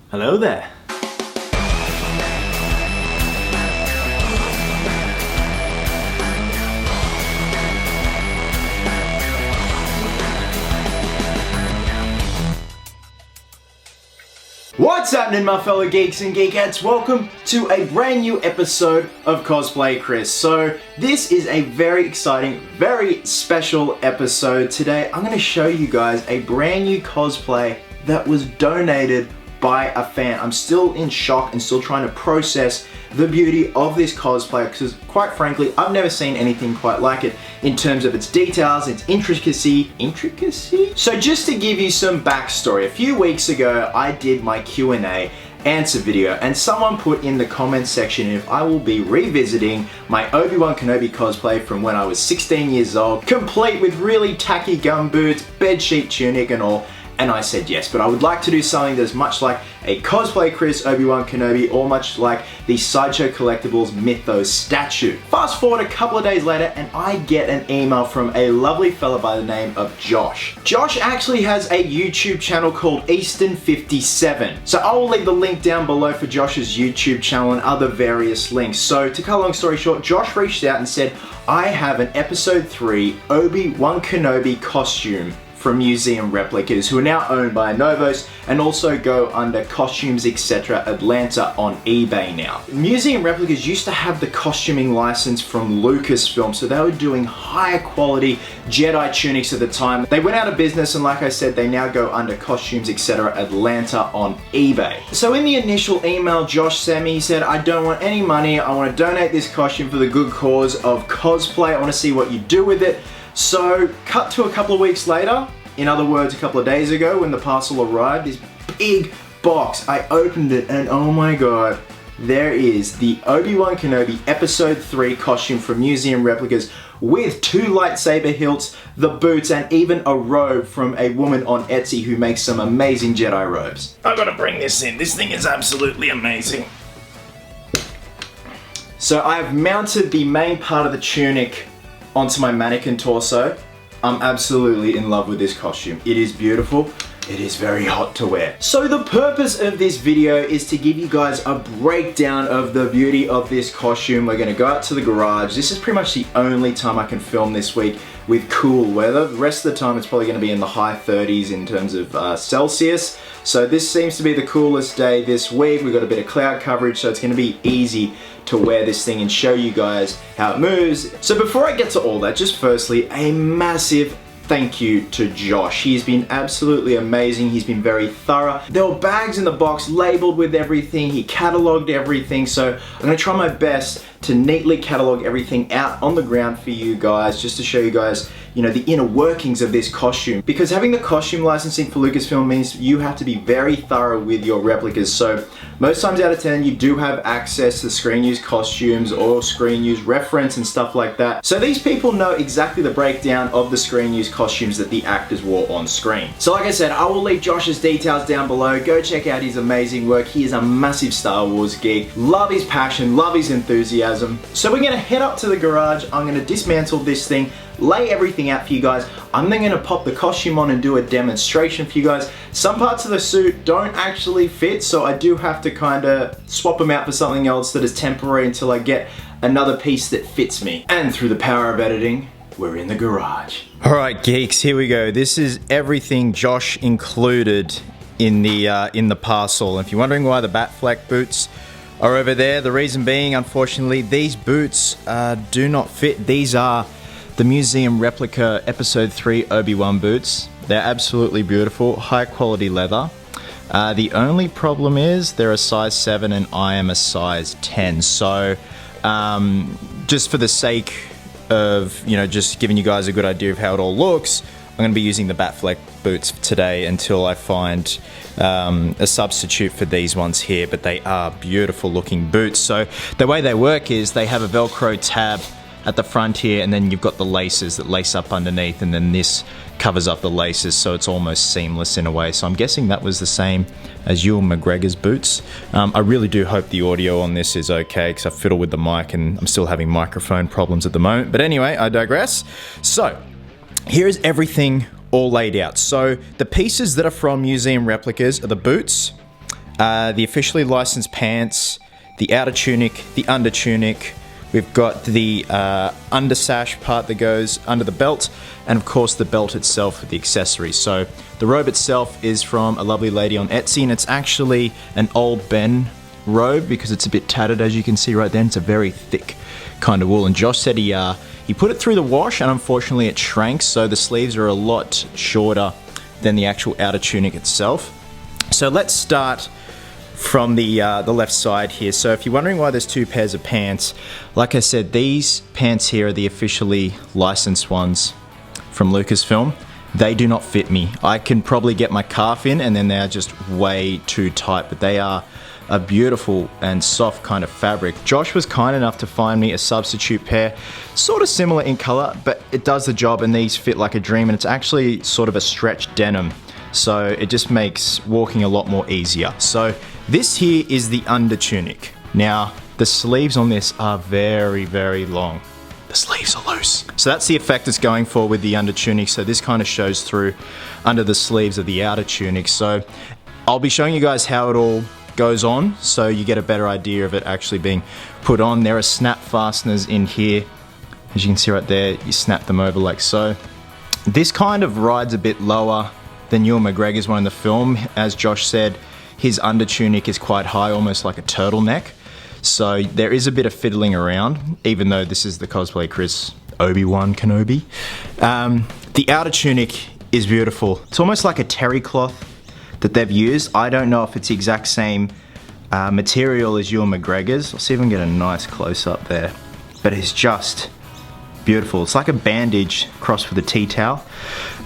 Hello there. What's happening, my fellow geeks and geekettes? Welcome to a brand new episode of Cosplay Chris. So this is a very exciting, very special episode. Today I'm going to show you guys a brand new cosplay that was donated by a fan. I'm still in shock and still trying to process the beauty of this cosplay because, quite frankly, I've never seen anything quite like it in terms of its details, its intricacy. So just to give you some backstory, a few weeks ago I did my Q&A answer video and someone put in the comment section if I will be revisiting my Obi-Wan Kenobi cosplay from when I was 16 years old, complete with really tacky gumboots, bedsheet tunic and all. And I said yes, but I would like to do something that's much like a Cosplay Chris Obi-Wan Kenobi or much like the Sideshow Collectibles Mythos statue. Fast forward a couple of days later and I get an email from a lovely fella by the name of Josh. Josh actually has a YouTube channel called Easton57. So I will leave the link down below for Josh's YouTube channel and other various links. So to cut a long story short, Josh reached out and said, I have an episode 3 Obi-Wan Kenobi costume from Museum Replicas, who are now owned by Novos and also go under Costumes Etc. Atlanta on eBay now. Museum Replicas used to have the costuming license from Lucasfilm, so they were doing higher quality Jedi tunics at the time. They went out of business and like I said, they now go under Costumes Etc. Atlanta on eBay. So in the initial email Josh sent me, he said, I don't want any money, I want to donate this costume for the good cause of cosplay, I want to see what you do with it. So, cut to a couple of weeks later, in other words, a couple of days ago when the parcel arrived, this big box, I opened it and oh my god, there is the Obi-Wan Kenobi Episode 3 costume from Museum Replicas with 2 lightsaber hilts, the boots, and even a robe from a woman on Etsy who makes some amazing Jedi robes. I gotta bring this in, this thing is absolutely amazing. So I have mounted the main part of the tunic onto my mannequin torso. I'm absolutely in love with this costume. It is beautiful. It is very hot to wear. So the purpose of this video is to give you guys a breakdown of the beauty of this costume. We're gonna go out to the garage. This is pretty much the only time I can film this week with cool weather. The rest of the time it's probably gonna be in the high 30s in terms of Celsius. So this seems to be the coolest day this week. We've got a bit of cloud coverage, so it's gonna be easy to wear this thing and show you guys how it moves. So before I get to all that, just firstly, a massive thank you to Josh. He's been absolutely amazing. He's been very thorough. There were bags in the box labeled with everything. He cataloged everything. So I'm gonna try my best to neatly catalog everything out on the ground for you guys, just to show you guys, you know, the inner workings of this costume. Because having the costume licensing for Lucasfilm means you have to be very thorough with your replicas. So most times out of 10, you do have access to screen use costumes or screen use reference and stuff like that. So these people know exactly the breakdown of the screen use costumes that the actors wore on screen. So like I said, I will leave Josh's details down below. Go check out his amazing work. He is a massive Star Wars geek. Love his passion, love his enthusiasm. So we're gonna head up to the garage. I'm gonna dismantle this thing, lay everything out for you guys. I'm then gonna pop the costume on and do a demonstration for you guys. Some parts of the suit don't actually fit, so I do have to kind of swap them out for something else that is temporary until I get another piece that fits me. And through the power of editing, we're in the garage. All right, geeks, here we go. This is everything Josh included in the parcel. If you're wondering why the Batfleck boots are over there, the reason being, unfortunately, these boots do not fit. These are the Museum Replica Episode 3 Obi-Wan boots. They're absolutely beautiful, high quality leather. The only problem is they're a size 7 and I am a size 10. So just for the sake of, you know, just giving you guys a good idea of how it all looks, I'm going to be using the Batfleck boots today until I find a substitute for these ones here, but they are beautiful looking boots. So the way they work is they have a Velcro tab at the front here, and then you've got the laces that lace up underneath, and then this covers up the laces, so it's almost seamless in a way. So I'm guessing that was the same as Ewan McGregor's boots. I really do hope the audio on this is okay, because I fiddle with the mic and I'm still having microphone problems at the moment. But anyway, I digress. So here is everything all laid out. So the pieces that are from Museum Replicas are the boots, the officially licensed pants, the outer tunic, the under tunic. We've got the under sash part that goes under the belt, and of course the belt itself with the accessories. So the robe itself is from a lovely lady on Etsy, and it's actually an Old Ben robe because it's a bit tattered, as you can see right there. It's a very thick kind of wool, and Josh said he put it through the wash, and unfortunately it shrank, so the sleeves are a lot shorter than the actual outer tunic itself. So let's start from the left side here. So if you're wondering why there's two pairs of pants, like I said, these pants here are the officially licensed ones from Lucasfilm. They do not fit me. I can probably get my calf in, and then they're just way too tight, but they are a beautiful and soft kind of fabric. Josh was kind enough to find me a substitute pair, sort of similar in color, but it does the job, and these fit like a dream, and it's actually sort of a stretched denim. So it just makes walking a lot more easier. So this here is the under tunic. Now, the sleeves on this are very, very long. The sleeves are loose. So that's the effect it's going for with the under tunic. So this kind of shows through under the sleeves of the outer tunic. So I'll be showing you guys how it all goes on, so you get a better idea of it actually being put on. There are snap fasteners in here. As you can see right there, you snap them over like so. This kind of rides a bit lower than Ewan McGregor's one in the film. As Josh said, his under tunic is quite high, almost like a turtleneck. So there is a bit of fiddling around, even though this is the cosplay Chris Obi-Wan Kenobi. The outer tunic is beautiful. It's almost like a terry cloth that they've used. I don't know if it's the exact same material as Ewan McGregor's. I'll see if I can get a nice close-up there. But it's just beautiful. It's like a bandage crossed with a tea towel.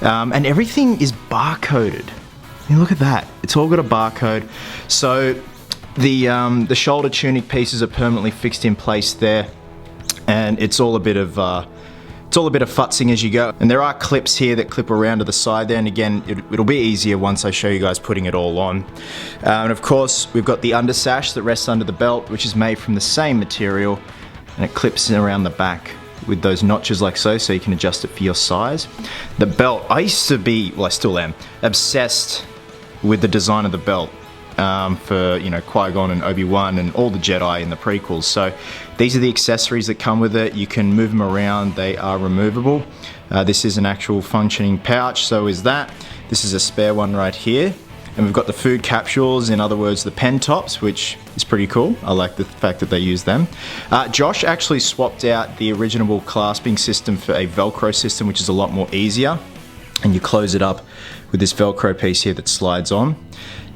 And everything is barcoded. I mean, look at that. It's all got a barcode. So the shoulder tunic pieces are permanently fixed in place there. And it's all a bit of futzing as you go. And there are clips here that clip around to the side there, and again, it'll be easier once I show you guys putting it all on. And of course, we've got the under sash that rests under the belt, which is made from the same material, and it clips around the back with those notches like so you can adjust it for your size. The belt, I used to be, well I still am, obsessed with the design of the belt. For, you know, Qui-Gon and Obi-Wan and all the Jedi in the prequels. So these are the accessories that come with it. You can move them around, they are removable. This is an actual functioning pouch, so is that. This is a spare one right here. And we've got the food capsules, in other words the pen tops, which is pretty cool. I like the fact that they use them. Josh actually swapped out the original clasping system for a Velcro system, which is a lot more easier. And you close it up with this Velcro piece here that slides on.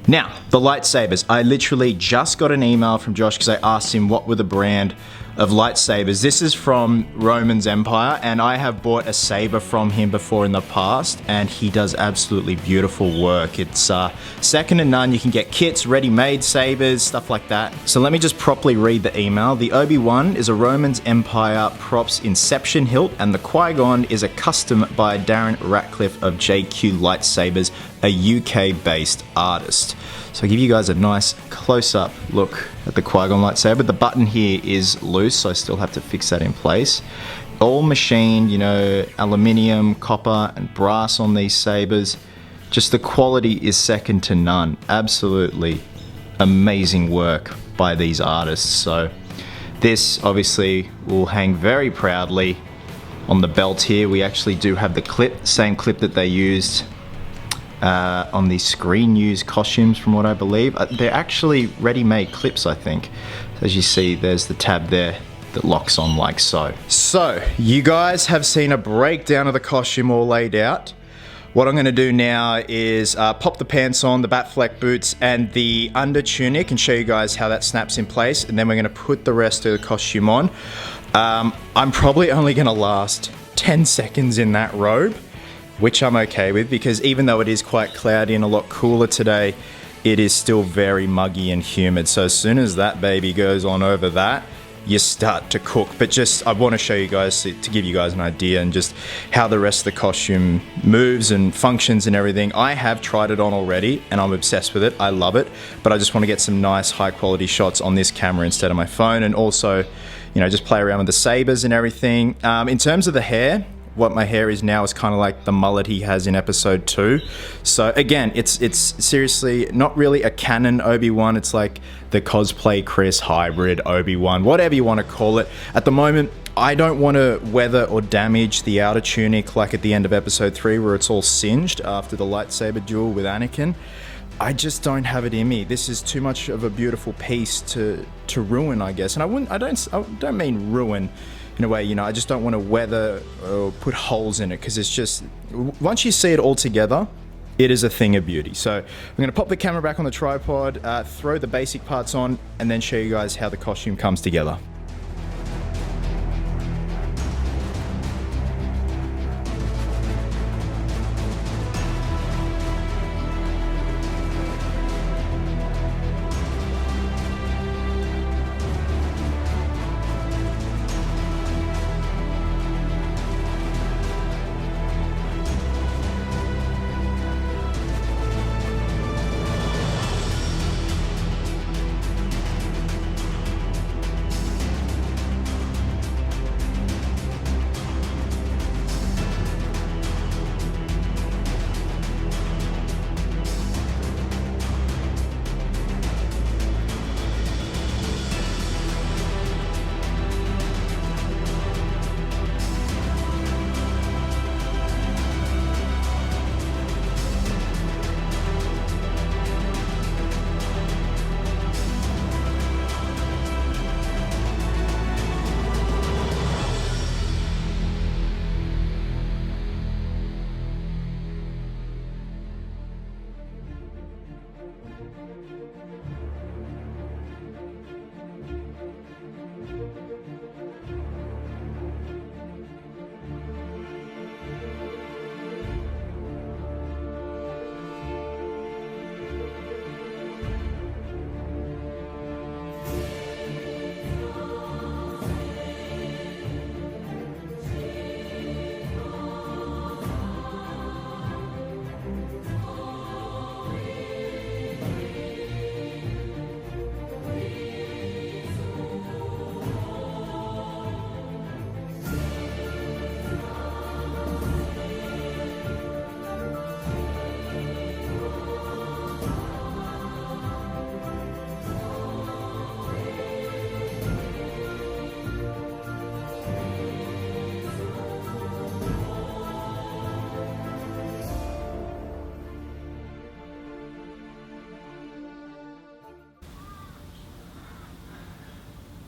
Now, the lightsabers. I literally just got an email from Josh because I asked him what were the brand of lightsabers. This is from Roman's Empire, and I have bought a saber from him before in the past, and he does absolutely beautiful work. It's second to none. You can get kits, ready-made sabers, stuff like that. So let me just properly read the email. The Obi-Wan is a Roman's Empire props Inception hilt, and the Qui-Gon is a custom by Darren Ratcliffe of JQ Lightsabers, a UK-based artist. So I'll give you guys a nice close-up look at the Qui-Gon lightsaber. The button here is loose, so I still have to fix that in place. All machined, you know, aluminium, copper, and brass on these sabers. Just the quality is second to none. Absolutely amazing work by these artists. So this obviously will hang very proudly on the belt here. We actually do have the clip, same clip that they used on the Screen News costumes, from what I believe. They're actually ready-made clips, I think. As you see, there's the tab there that locks on like so. So, you guys have seen a breakdown of the costume all laid out. What I'm going to do now is pop the pants on, the Batfleck boots, and the under tunic, and show you guys how that snaps in place, and then we're going to put the rest of the costume on. I'm probably only going to last 10 seconds in that robe, which I'm okay with, because even though it is quite cloudy and a lot cooler today, it is still very muggy and humid. So as soon as that baby goes on over that, you start to cook. But just, I want to show you guys, to give you guys an idea, and just how the rest of the costume moves and functions and everything. I have tried it on already, and I'm obsessed with it. I love it, but I just want to get some nice high quality shots on this camera instead of my phone, and also, you know, just play around with the sabers and everything. In terms of the hair, what my hair is now is kind of like the mullet he has in episode 2. So again, it's seriously not really a canon Obi-Wan. It's like the cosplay Chris hybrid Obi-Wan, whatever you want to call it. At the moment, I don't want to weather or damage the outer tunic like at the end of episode 3 where it's all singed after the lightsaber duel with Anakin. I just don't have it in me. This is too much of a beautiful piece to ruin, I guess. And I don't mean ruin in a way, you know, I just don't want to weather or put holes in it, because it's just, once you see it all together, it is a thing of beauty. So I'm going to pop the camera back on the tripod, throw the basic parts on, and then show you guys how the costume comes together.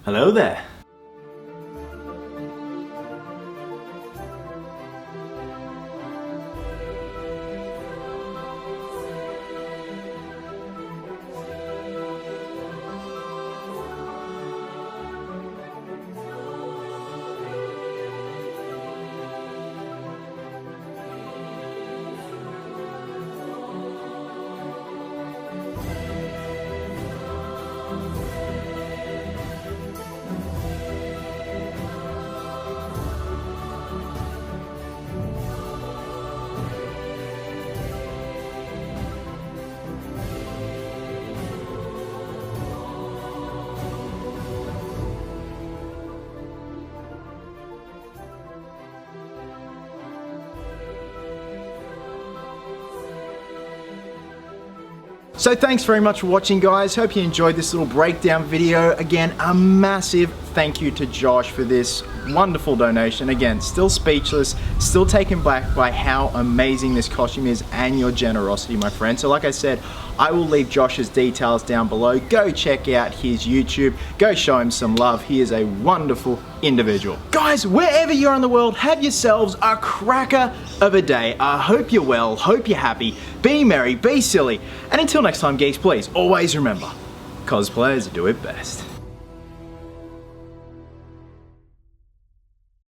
Hello there. So thanks very much for watching, guys. Hope you enjoyed this little breakdown video. Again, a massive thank you to Josh for this wonderful donation. Again, still speechless, still taken back by how amazing this costume is and your generosity, my friend. So like I said, I will leave Josh's details down below. Go check out his YouTube. Go show him some love. He is a wonderful individual. Guys, wherever you are in the world, have yourselves a cracker of a day. I hope you're well, hope you're happy. Be merry, be silly. And until next time, geeks, please always remember, cosplayers do it best.